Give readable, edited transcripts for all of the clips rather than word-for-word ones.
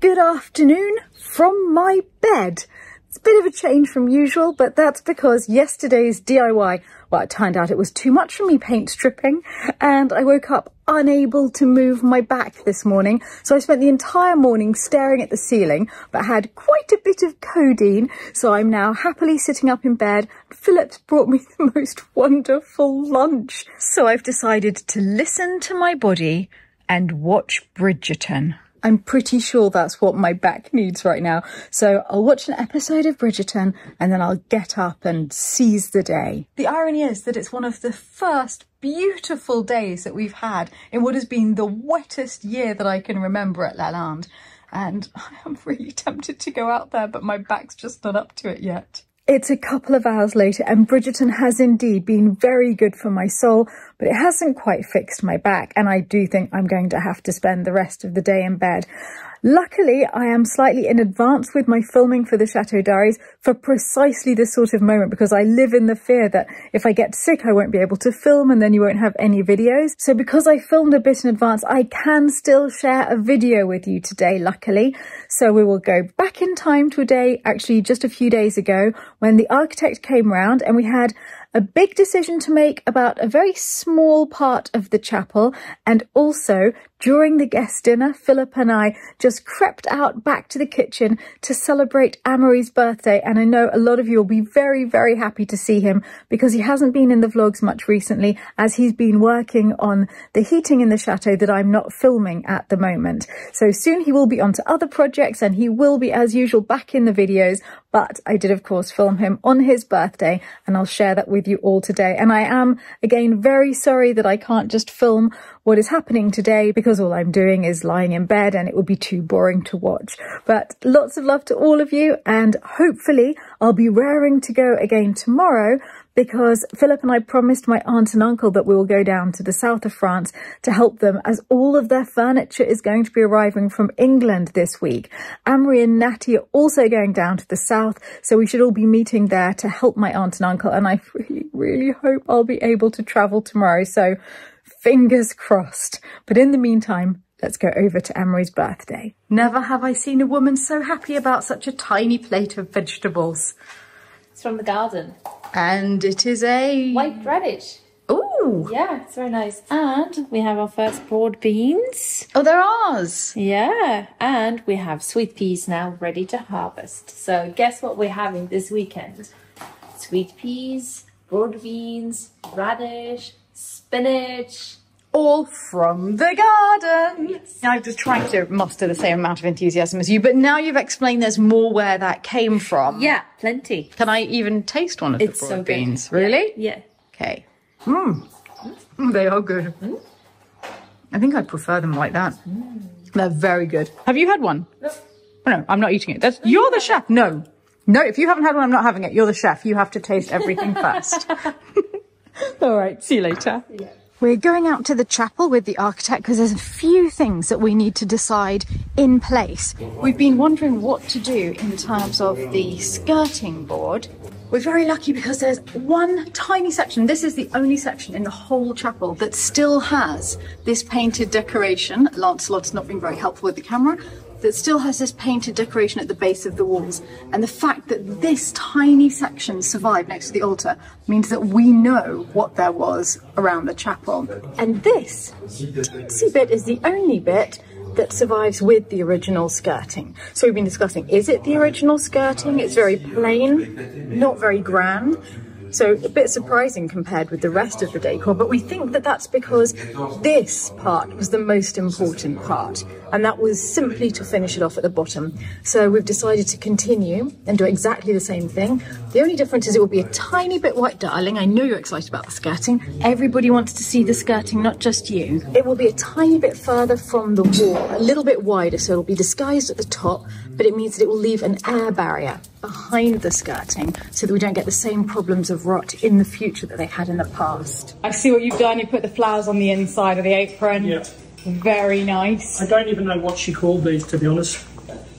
good afternoon from my bed. It's a bit of a change from usual, but that's because yesterday's DIY, well, it turned out it was too much for me paint stripping, and I woke up unable to move my back this morning. So I spent the entire morning staring at the ceiling, but had quite a bit of codeine. So I'm now happily sitting up in bed. Philip's brought me the most wonderful lunch. So I've decided to listen to my body and watch Bridgerton. I'm pretty sure that's what my back needs right now. So I'll watch an episode of Bridgerton and then I'll get up and seize the day. The irony is that it's one of the first beautiful days that we've had in what has been the wettest year that I can remember at Lalande. And I am really tempted to go out there, but my back's just not up to it yet. It's a couple of hours later and Bridgerton has indeed been very good for my soul, but it hasn't quite fixed my back, and I do think I'm going to have to spend the rest of the day in bed. Luckily, I am slightly in advance with my filming for the Chateau Diaries for precisely this sort of moment, because I live in the fear that if I get sick, I won't be able to film and then you won't have any videos. So because I filmed a bit in advance, I can still share a video with you today, luckily. So we will go back in time to a day, actually just a few days ago, when the architect came round and we had a big decision to make about a very small part of the chapel. And also during the guest dinner, Philip and I just crept out back to the kitchen to celebrate Amaury's birthday. And I know a lot of you will be very, very happy to see him, because he hasn't been in the vlogs much recently, as he's been working on the heating in the chateau that I'm not filming at the moment. So soon he will be onto other projects and he will be, as usual, back in the videos. But I did, of course, film him on his birthday, and I'll share that with you all today. And I am, again, very sorry that I can't just film what is happening today, because all I'm doing is lying in bed and it would be too boring to watch. But lots of love to all of you, and hopefully I'll be raring to go again tomorrow, because Philip and I promised my aunt and uncle that we will go down to the south of France to help them, as all of their furniture is going to be arriving from England this week. Amaury and Natty are also going down to the south, so we should all be meeting there to help my aunt and uncle, and I really, really hope I'll be able to travel tomorrow, so fingers crossed. But in the meantime, let's go over to Amaury's birthday. Never have I seen a woman so happy about such a tiny plate of vegetables. It's from the garden. And it is a... white radish. Ooh! Yeah, it's very nice. And we have our first broad beans. Oh, they're ours! Yeah, and we have sweet peas now ready to harvest. So guess what we're having this weekend? Sweet peas, broad beans, radish, spinach. All from the garden. Yes. I was trying to muster the same amount of enthusiasm as you, but now you've explained there's more where that came from. Yeah, plenty. Can I even taste one of the broad beans? Really? Yeah. Okay. They are good. I think I prefer them like that. They're very good. Have you had one? No. Oh, no, I'm not eating it. You're the chef. No. No, if you haven't had one, I'm not having it. You're the chef. You have to taste everything first. All right, see you later. Yeah. We're going out to the chapel with the architect because there's a few things that we need to decide in place. We've been wondering what to do in terms of the skirting board. We're very lucky because there's one tiny section. This is the only section in the whole chapel that still has this painted decoration. Lancelot's not been very helpful with the camera. That still has this painted decoration at the base of the walls. And the fact that this tiny section survived next to the altar means that we know what there was around the chapel. And this teensy bit is the only bit that survives with the original skirting. So we've been discussing, is it the original skirting? It's very plain, not very grand. So a bit surprising compared with the rest of the decor, but we think that that's because this part was the most important part, and that was simply to finish it off at the bottom. So we've decided to continue and do exactly the same thing. The only difference is it will be a tiny bit white darling. I know you're excited about the skirting. Everybody wants to see the skirting, not just you. It will be a tiny bit further from the wall, a little bit wider, so it'll be disguised at the top, but it means that it will leave an air barrier behind the skirting so that we don't get the same problems of rot in the future that they had in the past. I see what you've done. You put the flowers on the inside of the apron. Yeah. Very nice. I don't even know what she called these, to be honest.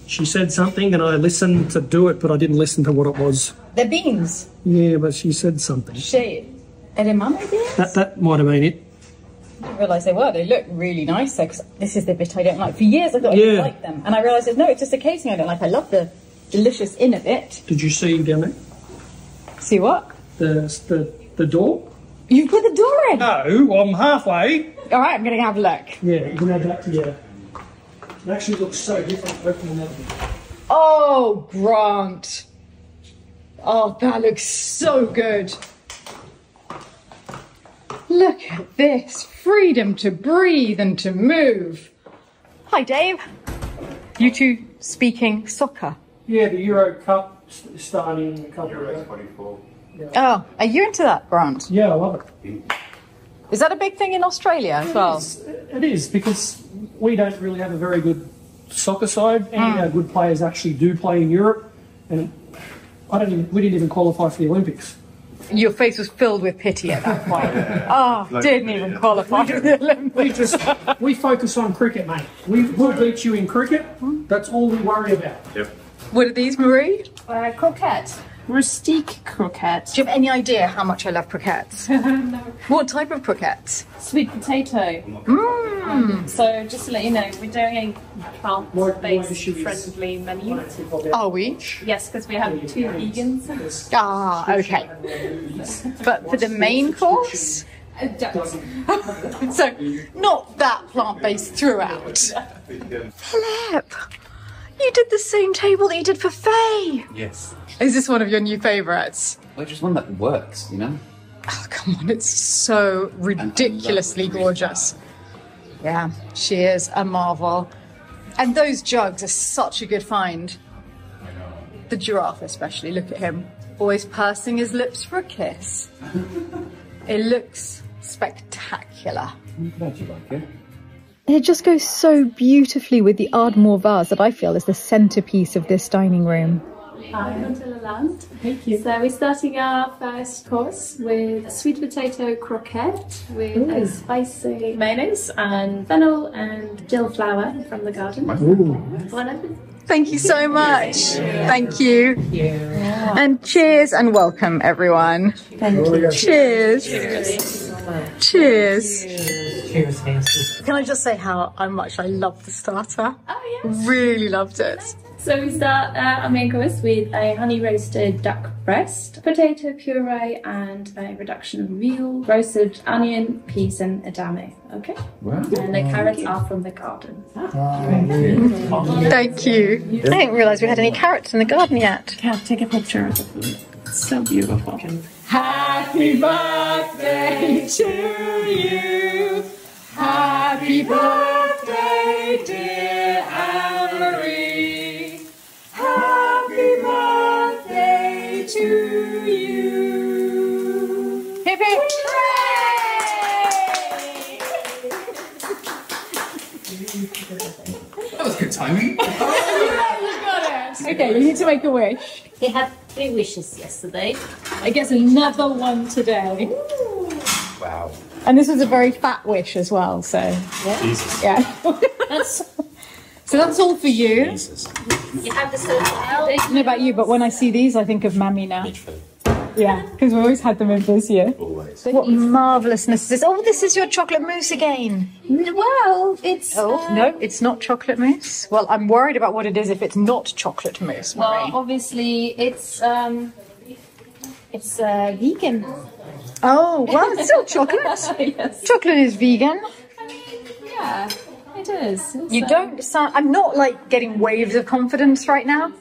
She said something and I listened to do it, but I didn't listen to what it was. They're beans. Yeah, but she said something. Edamame beans? That might have been it. didn't realise they were. They look really nice though, because this is the bit I don't like. For years I thought I didn't like them, and I realised that no, it's just a casing I don't like. I love the delicious inner bit. Did you see down there? See what? The door? You put the door in? No, I'm halfway. All right, I'm going to have a look. Yeah, you can add that together. It actually looks so different opening that bit. Oh, Grant. Oh, that looks so good. Look at this. Freedom to breathe and to move. Hi, Dave. You two speaking soccer? Yeah, the Euro Cup is starting in a couple of days. 24. Yeah. Oh, are you into that, Grant? Yeah, I love it. Is that a big thing in Australia as well? It is, because we don't really have a very good soccer side. Any of our good players actually do play in Europe, and we didn't even qualify for the Olympics. Your face was filled with pity at that point. Oh, didn't even qualify for the Olympics. We focus on cricket, mate. We'll beat you in cricket. That's all we worry about. Yep. What are these, Marie? Croquette. Rustique croquette. Do you have any idea how much I love croquettes? No. What type of croquettes? Sweet potato. So just to let you know, we're doing a plant-based friendly menu. Are we? Yes, because we have 2 vegans. Ah, okay. But for the main course? So, not that plant-based throughout. Flip! You did the same table that you did for Faye! Yes. Is this one of your new favourites? Well, just one that works, you know? Oh, come on, it's so ridiculously gorgeous. Yeah, she is a marvel. And those jugs are such a good find. The giraffe especially, look at him. Always pursing his lips for a kiss. It looks spectacular. I'm glad you like it. It just goes so beautifully with the Ardmore vase that I feel is the centrepiece of this dining room. Chateau de Lalande. Thank you. So we're starting our first course with a sweet potato croquette with a spicy mayonnaise and fennel and dill flower from the garden. Thank you so much. Thank you. And cheers and welcome, everyone. Thank you. Cheers. Cheers. Cheers, Nancy. Can I just say how much I love the starter? Oh yes. Really loved it. So we start our main course with a honey roasted duck breast, potato puree and a reduction of veal, roasted onion, peas and edamame. Okay? Wow. And the carrots are from the garden. Thank you. I didn't realise we had any carrots in the garden yet. Cat, take a picture of the food. It's so beautiful. Happy birthday to you. Happy birthday, dear Amaury. Happy birthday to you. Hip hip. That was good timing. Okay, you need to make a wish. He had 3 wishes yesterday. I guess another one today. Wow. And this was a very fat wish as well, so Jesus. yeah. So that's all for you. Jesus. You have the social help. I don't know about you, but when I see these, I think of Mammy now. Yeah, because we always had them in this year. Always. What marvellousness is this? Oh, this is your chocolate mousse again. Well, it's... Oh, no, it's not chocolate mousse. Well, I'm worried about what it is if it's not chocolate mousse, Marie. Well, obviously, it's vegan. Oh, well, it's still chocolate. Yes. Chocolate is vegan. Yeah, it is. You don't sound... I'm not, like, getting waves of confidence right now.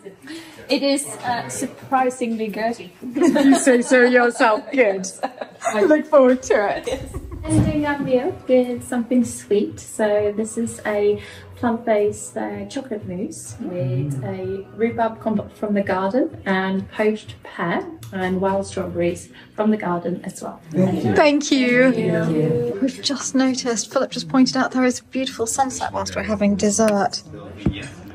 It is surprisingly good. You say so yourself. Good. I look forward to it. Ending our meal with something sweet. So this is a plant-based chocolate mousse with a rhubarb compote from the garden and poached pear and wild strawberries from the garden as well. Thank you. We've just noticed, Philip just pointed out there is a beautiful sunset whilst we're having dessert.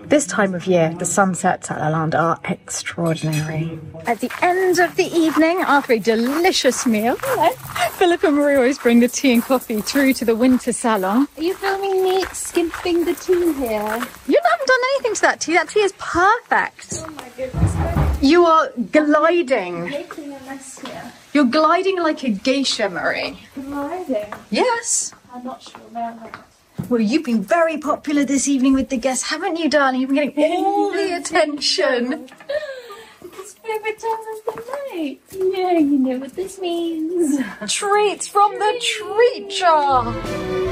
This time of year, the sunsets at Lalande are extraordinary. At the end of the evening, after a delicious meal, Philip and Marie always bring the tea and coffee through to the winter salon. Are you filming me skimping the tea here? You haven't done anything to that tea. That tea is perfect. Oh my goodness. You are gliding. Making a mess here. You're gliding like a geisha, Marie. Gliding. Yes. I'm not sure about that. Well, you've been very popular this evening with the guests, haven't you, darling? You've been getting all the attention. It's favourite time of the night. Yeah, you know what this means. Treats from the treat jar.